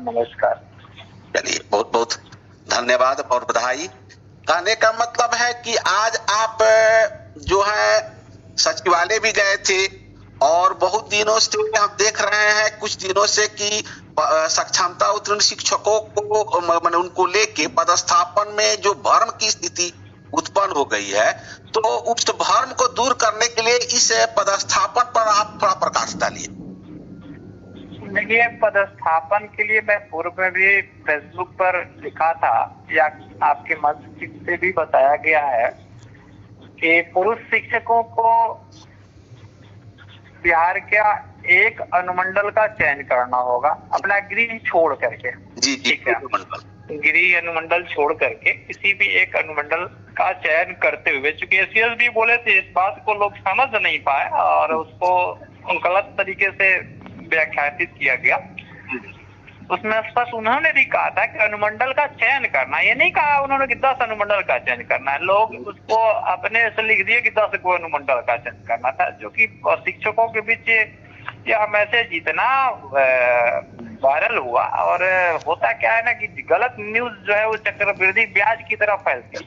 नमस्कार। चलिए, बहुत बहुत धन्यवाद और बधाई। कहने का मतलब है कि आज आप जो है सचिवालय भी गए थे और बहुत दिनों से हम देख रहे हैं, कुछ दिनों से कि सक्षमता उत्तीर्ण शिक्षकों को माने उनको लेके पदस्थापन में जो भ्रम की स्थिति उत्पन्न हो गई है, तो उस भ्रम को दूर करने के लिए इस पदस्थापन पर आप थोड़ा प्रकाश डालिए। देखिए, पदस्थापन के लिए मैं पूर्व में भी फेसबुक पर लिखा था या आपके मंच से भी बताया गया है कि पुरुष शिक्षकों को बिहार का एक अनुमंडल का चयन करना होगा, अपना गृह छोड़ करके। जी, ठीक है, गृह अनुमंडल छोड़ करके किसी भी एक अनुमंडल का चयन करते हुए, चूंकि एसीएस भी बोले थे, इस बात को लोग समझ नहीं पाए और उसको गलत तरीके से व्याख्यायित किया गया। उसमें स्पष्ट उन्होंने भी कहा था कि अनुमंडल का चयन करना, ये नहीं कहा उन्होंने कि 10 अनुमंडल का चयन करना है। लोग उसको अपने से लिख दिए कि 10 को अनुमंडल का चयन करना था, जो कि शिक्षकों के बीच यह मैसेज इतना वायरल हुआ। और होता क्या है ना कि गलत न्यूज जो है वो चक्रवृद्धि ब्याज की तरह फैलती है।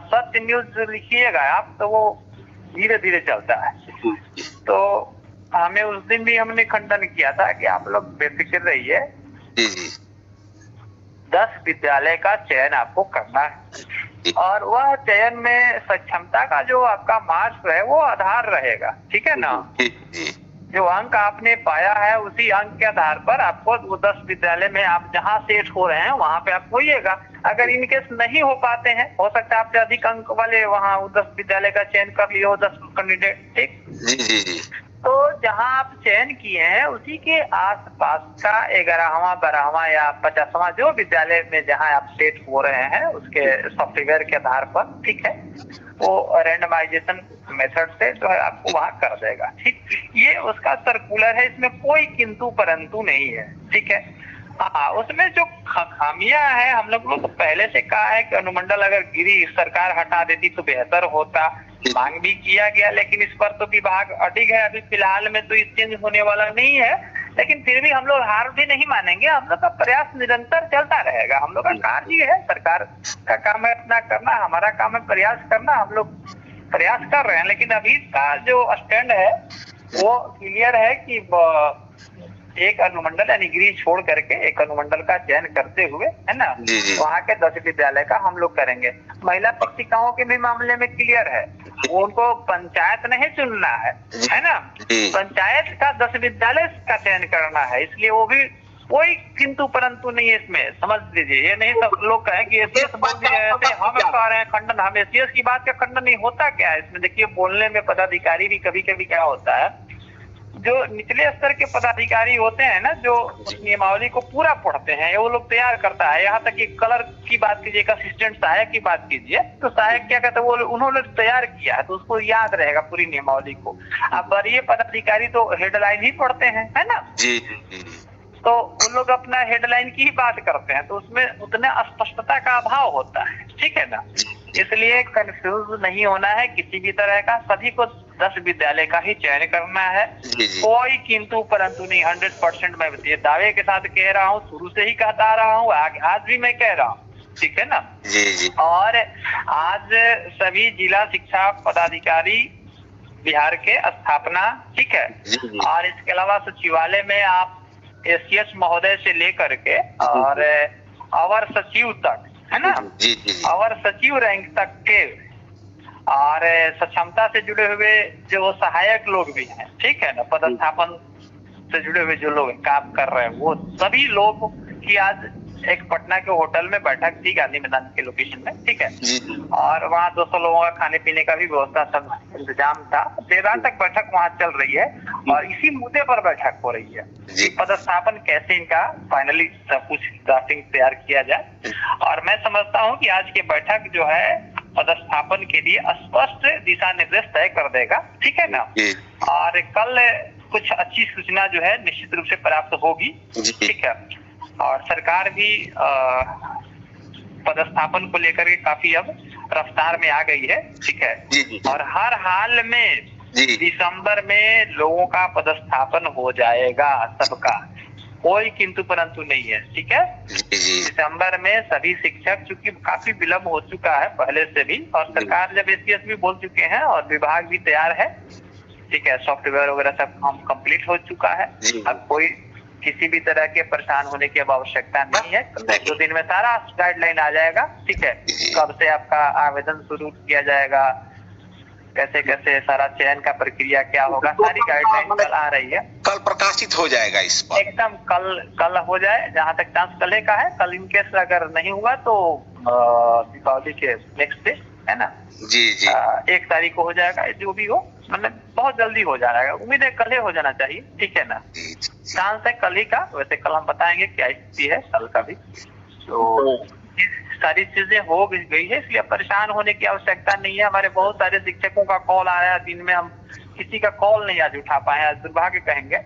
सत्य न्यूज लिखिएगा आप तो वो धीरे धीरे चलता है। तो हमें उस दिन भी हमने खंडन किया था कि आप लोग बेफिक्र रहिए, 10 विद्यालय का चयन आपको करना है और वह चयन में सक्षमता का जो आपका मार्क्स है वो आधार रहेगा। ठीक है ना, जो अंक आपने पाया है उसी अंक के आधार पर आपको वो 10 विद्यालय में आप जहाँ सेट हो रहे हैं वहां पे आप होइएगा। अगर इनकेस नहीं हो पाते हैं, हो सकता है आपसे अधिक अंक वाले वहाँ 10 विद्यालय का चयन कर लिए हो 10 कैंडिडेट। ठीक, जी। तो जहां आप चयन किए हैं उसी के आसपास का 11वां 12वां या 50वां जो विद्यालय में जहां आप सेट हो रहे हैं उसके सॉफ्टवेयर के आधार पर, ठीक है, वो रैंडमाइजेशन मेथड से जो है आपको वहां कर देगा। ठीक, ये उसका सर्कुलर है, इसमें कोई किंतु परंतु नहीं है। ठीक है, हाँ, उसमें जो खामियां है, हम लोग तो पहले से कहा है कि अनुमंडल अगर गिरी सरकार हटा देती तो बेहतर होता। मांग भी किया गया, लेकिन इस पर तो विभाग अडिग है। अभी फिलहाल में तो चेंज होने वाला नहीं है, लेकिन फिर भी हम लोग हार भी नहीं मानेंगे। हम लोग का प्रयास निरंतर चलता रहेगा। हम लोग का कार्य ये है, सरकार का काम है अपना करना, हमारा काम है प्रयास करना। हम लोग प्रयास कर रहे हैं, लेकिन अभी का जो स्टैंड है वो क्लियर है कि एक अनुमंडल यानी गृह छोड़ करके एक अनुमंडल का चयन करते हुए, है ना, वहाँ के 10 विद्यालय का हम लोग करेंगे। महिला शिक्षिकाओं के भी मामले में क्लियर है, वो उनको पंचायत नहीं चुनना है ना, पंचायत का 10 विद्यालय का चयन करना है। इसलिए वो भी कोई किंतु परंतु नहीं है इसमें, समझ लीजिए। ये नहीं सब लोग कहें कि एसीएस बोल दिए ऐसे, हम कह रहे हैं खंडन, हम एसीएस की बात का खंडन नहीं होता। क्या है इसमें, देखिए, बोलने में पदाधिकारी भी कभी कभी क्या होता है, जो निचले स्तर के पदाधिकारी होते हैं ना, जो उस नियमावली को पूरा पढ़ते हैं, वो लोग तैयार करता है। यहाँ तक कि कलर की बात कीजिए, असिस्टेंट सहायक की बात कीजिए, तो सहायक क्या कहते हैं, वो उन्होंने तैयार किया है तो उसको याद रहेगा पूरी नियमावली को। अब वरीय पदाधिकारी तो हेडलाइन ही पढ़ते हैं, है ना, तो उन लोग अपना हेडलाइन की ही बात करते हैं, तो उसमें उतने स्पष्टता का अभाव होता है। ठीक है ना, इसलिए कंफ्यूज नहीं होना है किसी भी तरह का। सभी को 10 विद्यालय का ही चयन करना है, कोई किंतु परंतु नहीं। 100% मैं ये दावे के साथ कह रहा हूँ, शुरू से ही कहता आ रहा हूँ, आज भी मैं कह रहा हूँ। ठीक है ना, और आज सभी जिला शिक्षा पदाधिकारी बिहार के स्थापना, ठीक है, और इसके अलावा सचिवालय में आप एसीएस महोदय से लेकर के और अवर सचिव तक, है ना, अवर सचिव रैंक तक के और सक्षमता से जुड़े हुए जो सहायक लोग भी हैं, ठीक है ना, पदस्थापन से जुड़े हुए जो लोग काम कर रहे हैं, वो सभी लोग की आज एक पटना के होटल में बैठक थी, गांधी मैदान के लोकेशन में। ठीक है, और वहाँ 200 लोगों का खाने पीने का भी व्यवस्था सब इंतजाम था। देर रात तक बैठक वहाँ चल रही है और इसी मुद्दे पर बैठक हो रही है कि पदस्थापन कैसे इनका फाइनली सब कुछ ड्राफ्टिंग तैयार किया जाए। और मैं समझता हूँ कि आज की बैठक जो है पदस्थापन के लिए स्पष्ट दिशा निर्देश तय कर देगा। ठीक है ना, और कल कुछ अच्छी सूचना जो है निश्चित रूप से प्राप्त होगी। ठीक है, और सरकार भी पदस्थापन को लेकर के काफी अब रफ्तार में आ गई है। ठीक है, और हर हाल में दिसंबर में लोगों का पदस्थापन हो जाएगा सबका। कोई किंतु परंतु नहीं है, ठीक है। दिसंबर में सभी शिक्षक, चूंकि काफी विलम्ब हो चुका है पहले से भी, और सरकार जब एसीएस भी बोल चुके हैं और विभाग भी तैयार है, ठीक है, सॉफ्टवेयर वगैरह सब काम कंप्लीट हो चुका है। अब कोई किसी भी तरह के परेशान होने की अब आवश्यकता नहीं है। 2 दिन में सारा गाइडलाइन आ जाएगा, ठीक है। कब से आपका आवेदन शुरू किया जाएगा, कैसे कैसे सारा चयन का प्रक्रिया क्या होगा, सारी गाइडलाइन कल आ रही है। कल प्रकाशित हो जाएगा इस पर, एकदम कल हो जाए, जहाँ तक चांस कल का है। कल इन केस अगर नहीं हुआ तो दीपावली के नेक्स्ट डे, है ना, जी 1 तारीख को हो जाएगा। जो भी हो, मतलब बहुत जल्दी हो जाएगा। उम्मीद है कल ही हो जाना चाहिए, ठीक है ना। चांस है कल ही का। वैसे कल हम बताएंगे क्या स्थिति है कल का भी। तो सारी चीजें हो गई है, इसलिए परेशान होने की आवश्यकता नहीं है। हमारे बहुत सारे शिक्षकों का कॉल आया है, दिन में हम किसी का कॉल नहीं आज उठा पाए, आज दुर्भाग्य कहेंगे।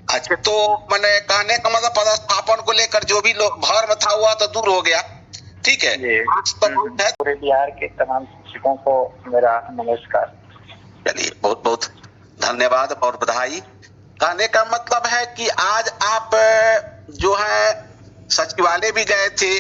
अच्छा, तो मैंने कहने का मतलब पदस्थापन को लेकर जो भी लोग भर में था हुआ तो दूर हो गया, ठीक है। पूरे बिहार के तमाम शिक्षकों को मेरा नमस्कार। चलिए, बहुत बहुत धन्यवाद और बधाई। कहने का मतलब है कि आज आप जो है सचिवालय भी गए थे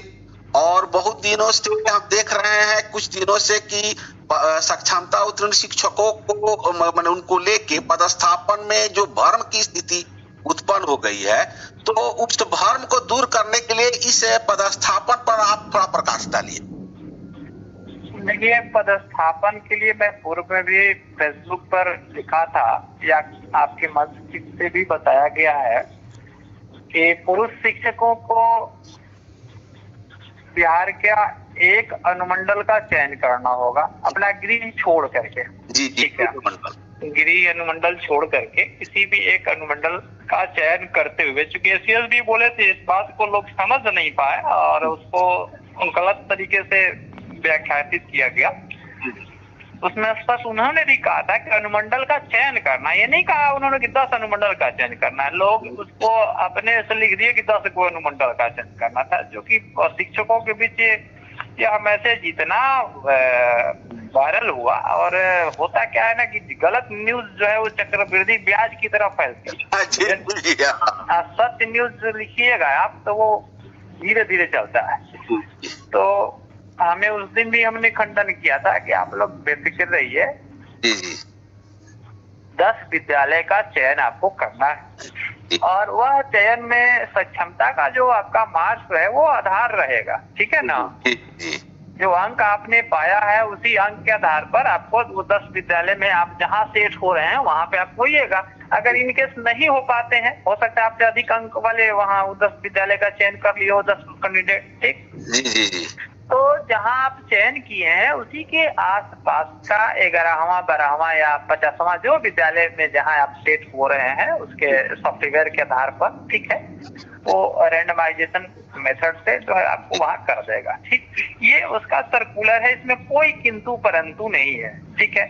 और बहुत दिनों से हम देख रहे हैं, कुछ दिनों से कि सक्षमता उत्तीर्ण शिक्षकों को मैंने उनको लेके पदस्थापन में जो भ्रम की स्थिति उत्पन्न हो गई है, तो उस भ्रम को दूर करने के लिए इस पदस्थापन पर आप थोड़ा प्रकाश डालिए। देखिए, पदस्थापन के लिए मैं पूर्व में भी फेसबुक पर लिखा था, या आपके मंच से भी बताया गया है कि पुरुष शिक्षकों को बिहार का एक अनुमंडल का चयन करना होगा, अपना गृह छोड़ करके। ठीक है, गृह अनुमंडल छोड़ करके किसी भी एक अनुमंडल का चयन करते हुए, चूंकि एसीएस भी बोले थे, इस बात को लोग समझ नहीं पाए और उसको गलत तरीके से व्याख्यायित किया गया। उसमें स्पष्ट उन्होंने भी कहा था कि अनुमंडल का चयन करना, ये नहीं कहा उन्होंने कि 10 अनुमंडल का चयन करना है। लोग उसको अपने से लिख दिए कि 10 को अनुमंडल का चयन करना था, जो कि शिक्षकों के बीच यह मैसेज इतना वायरल हुआ। और होता क्या है ना कि गलत न्यूज जो है वो चक्रवृद्धि ब्याज की तरह फैलती है। सत्य न्यूज लिखिएगा आप तो वो धीरे धीरे चलता है। तो हमें उस दिन भी हमने खंडन किया था कि आप लोग बेफिक्र रहिए, 10 विद्यालय का चयन आपको करना है और वह चयन में सक्षमता का जो आपका मार्क्स है वो आधार रहेगा, ठीक है ना। जो अंक आपने पाया है उसी अंक के आधार पर आपको वो 10 विद्यालय में आप जहाँ सेट हो रहे हैं वहां पे आप होइएगा। अगर इनकेस नहीं हो पाते हैं, हो सकता है आपसे अधिक अंक वाले वहाँ 10 विद्यालय का चयन कर लिए हो, 10 कैंडिडेट, ठीक। जी। तो जहां आप चयन किए हैं उसी के आसपास का 11वां 12वां या 50वां जो विद्यालय में जहां आप सेट हो रहे हैं उसके सॉफ्टवेयर के आधार पर, ठीक है, वो रैंडमाइजेशन मेथड से जो है आपको वहां कर देगा, ठीक। ये उसका सर्कुलर है, इसमें कोई किंतु परंतु नहीं है, ठीक है।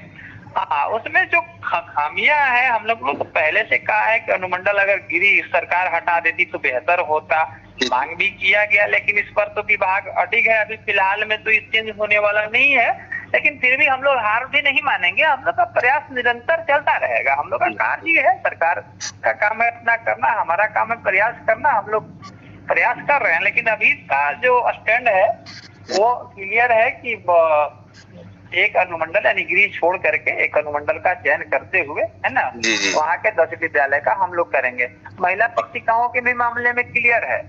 हाँ, उसमें जो खामियां है, हम लोग तो पहले से कहा है कि अनुमंडल अगर गिरी सरकार हटा देती तो बेहतर होता। मांग भी किया गया, लेकिन इस पर तो विभाग अडिग है। अभी फिलहाल में तो चेंज होने वाला नहीं है, लेकिन फिर भी हम लोग हार भी नहीं मानेंगे। हम लोग का प्रयास निरंतर चलता रहेगा। हम लोग का कार्य ये है, सरकार का काम है अपना करना, हमारा काम है प्रयास करना। हम लोग प्रयास कर रहे हैं, लेकिन अभी का जो स्टैंड है वो क्लियर है कि एक अनुमंडल यानी गृह छोड़ करके एक अनुमंडल का चयन करते हुए, है ना, वहाँ के 10 विद्यालय का हम लोग करेंगे। महिला शिक्षिकाओं के भी मामले में क्लियर है,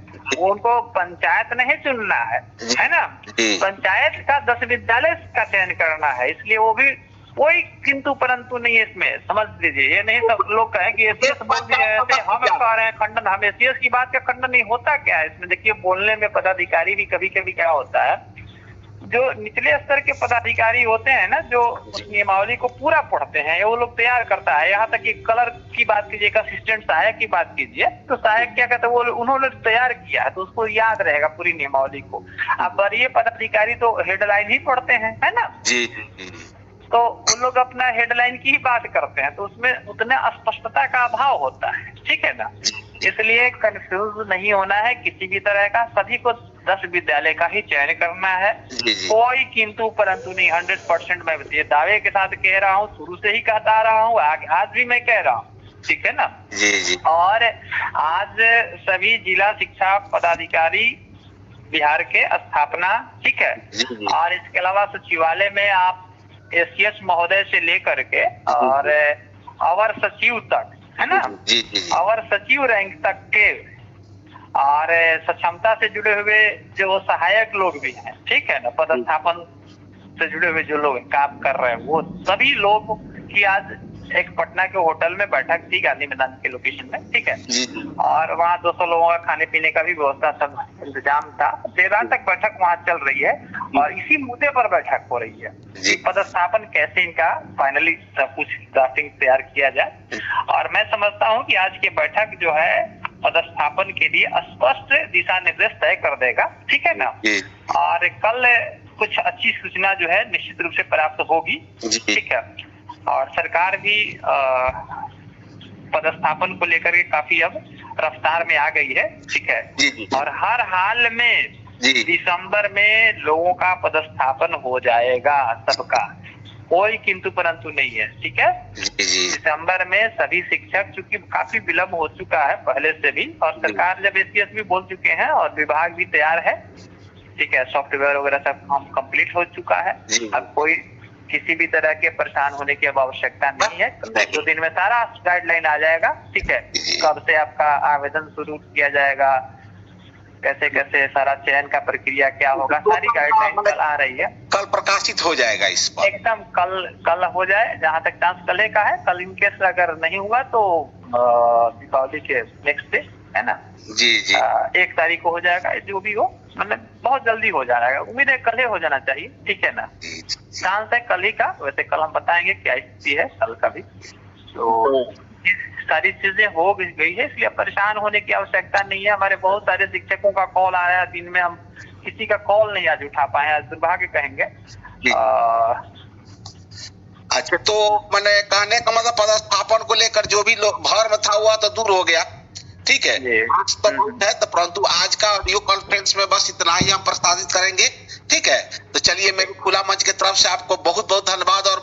उनको पंचायत नहीं चुनना है ना, पंचायत का 10 विद्यालय का चयन करना है। इसलिए वो भी कोई किंतु परंतु नहीं है इसमें, समझ लीजिए। ये नहीं सब लोग कहें कि एसीएस बोल दिया है, हम कह रहे हैं खंडन, हम एसीएस की बात का खंडन नहीं होता। क्या है इसमें, देखिए, बोलने में पदाधिकारी भी कभी कभी क्या होता है, जो निचले स्तर के पदाधिकारी होते हैं ना, जो नियमावली को पूरा पढ़ते हैं, वो लोग तैयार करता है। यहाँ तक कि कलर की बात कीजिए, असिस्टेंट सहायक की बात कीजिए, तो सहायक क्या कहते हैं, वो उन्होंने तैयार किया है तो उसको याद रहेगा पूरी नियमावली को। अब वरीय पदाधिकारी तो हेडलाइन ही पढ़ते हैं, है ना। जी। तो उन लोग अपना हेडलाइन की ही बात करते हैं, तो उसमें उतने स्पष्टता का अभाव होता है, ठीक है ना। इसलिए कंफ्यूज नहीं होना है किसी भी तरह का। सभी को 10 विद्यालय का ही चयन करना है, कोई किंतु परंतु नहीं। 100% मैं ये दावे के साथ कह रहा हूँ, शुरू से ही कहता रहा हूँ, आज भी मैं कह रहा हूँ, ठीक है ना जी जी। और आज सभी जिला शिक्षा पदाधिकारी बिहार के स्थापना, ठीक है, और इसके अलावा सचिवालय में आप एसीएस महोदय से लेकर के और अवर सचिव तक, है ना, अवर सचिव रैंक तक के और सक्षमता से जुड़े हुए जो सहायक लोग भी हैं, ठीक है ना, पदस्थापन से जुड़े हुए जो लोग काम कर रहे हैं, वो सभी लोग की आज एक पटना के होटल में बैठक थी गांधी मैदान के लोकेशन में, ठीक है, और वहाँ 200 लोगों का खाने पीने का भी व्यवस्था सब इंतजाम था। देर रात तक बैठक वहाँ चल रही है और इसी मुद्दे पर बैठक हो रही है कि पदस्थापन कैसे इनका फाइनली सब कुछ ड्राफ्टिंग तैयार किया जाए। और मैं समझता हूँ कि आज की बैठक जो है पदस्थापन के लिए स्पष्ट दिशा निर्देश तय कर देगा, ठीक है ना, और कल कुछ अच्छी सूचना जो है निश्चित रूप से प्राप्त होगी, ठीक है, और सरकार भी पदस्थापन को लेकर के काफी अब रफ्तार में आ गई है, ठीक है, और हर हाल में दिसंबर में लोगों का पदस्थापन हो जाएगा, सबका, कोई किंतु परंतु नहीं है, ठीक है। दिसंबर में सभी शिक्षक, चूंकि काफी विलम्ब हो चुका है पहले से भी, और सरकार जब एसीएस भी बोल चुके हैं और विभाग भी तैयार है, ठीक है, सॉफ्टवेयर वगैरह सब काम कंप्लीट हो चुका है, अब कोई किसी भी तरह के परेशान होने की अब आवश्यकता नहीं है। 2 दिन में सारा गाइडलाइन आ जाएगा, ठीक है, कब से आपका आवेदन शुरू किया जाएगा, कैसे कैसे सारा चयन का प्रक्रिया क्या होगा, सारी गाइडलाइन कल आ रही है, कल प्रकाशित हो जाएगा इस पर, एकदम कल हो जाए, जहाँ तक चांस कल का है। कल इन केस अगर नहीं हुआ तो दीपावली के नेक्स्ट डे, है ना, जी 1 तारीख को हो जाएगा, जो भी हो, मतलब बहुत जल्दी हो जाएगा, उम्मीद है कल ही हो जाना चाहिए, ठीक है ना, चांस है कल ही का। वैसे कल हम बताएंगे क्या स्थिति है कल का भी, तो सारी चीजें हो गई है, इसलिए परेशान होने की आवश्यकता नहीं है। हमारे बहुत सारे शिक्षकों का कॉल आया दिन में, हम किसी का कॉल नहीं आज उठा पाए, आज दुर्भाग्य कहेंगे। अच्छा, तो मैंने कहने का मतलब पदस्थापन को लेकर जो भी लोग भर में था हुआ तो दूर हो गया, ठीक है, आज तो बहुत है, तो परंतु आज का ऑडियो कॉन्फ्रेंस में बस इतना ही हम प्रस्तावित करेंगे, ठीक है। तो चलिए, मेरे खुला मंच की तरफ से आपको बहुत बहुत धन्यवाद और